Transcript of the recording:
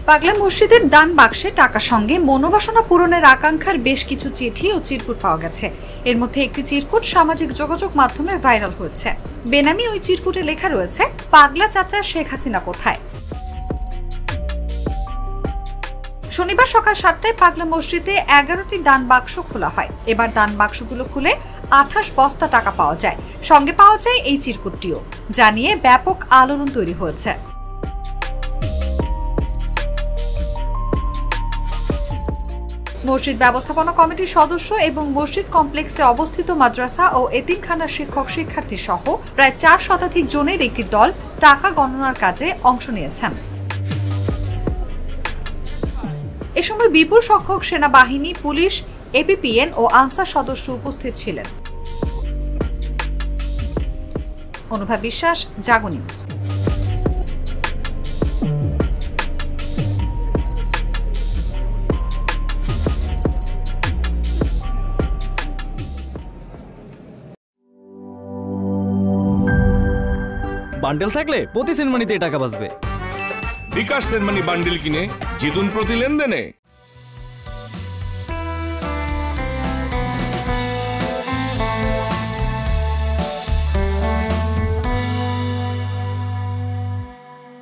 পাগলা মসজিদের দান বাক্সে টাকার সঙ্গে মনোবাসনা পূরণের আকাঙ্ক্ষার বেশ কিছু চিঠি ও চিরকুট পাওয়া গেছে। এর মধ্যে একটি চিরকুট সামাজিক যোগাযোগ মাধ্যমে ভাইরাল হয়েছে। বেনামি ওই চিরকুটে লেখা রয়েছে, পাগলা চাচা শেখ হাসিনা কোথায়। শনিবার সকাল 7টায় পাগলা মসজিদে 11টি দান বাক্স খোলা হয়। এবার দান বাক্সগুলো খুলে 28 বস্তা টাকা পাওয়া যায়। সঙ্গে পাওয়া যায় এই চিরকুটটিও, যা নিয়ে ব্যাপক আলোড়ন তৈরি হয়েছে। মসজিদ ব্যবস্থাপনা কমিটির সদস্য এবং মসজিদ কমপ্লেক্সে অবস্থিত মাদ্রাসা ও এতিমখানার শিক্ষক শিক্ষার্থী সহ প্রায় 4 শতাধিক জনের একটি দল টাকা গণনার কাজে অংশ নিয়েছেন। এ সময় বিপুল সংখ্যক সেনাবাহিনী, পুলিশ, এপিপিএন ও আনসার সদস্য উপস্থিত ছিলেন। অনুভা বিশ্বাস, জাগো নিউজ। বান্ডেল থাকলে প্রতি সেনমানিতে টাকা বাঁচবে। বিকাশ সেনমানি বান্ডেল কিনে জিতুন প্রতি লেনদেনে।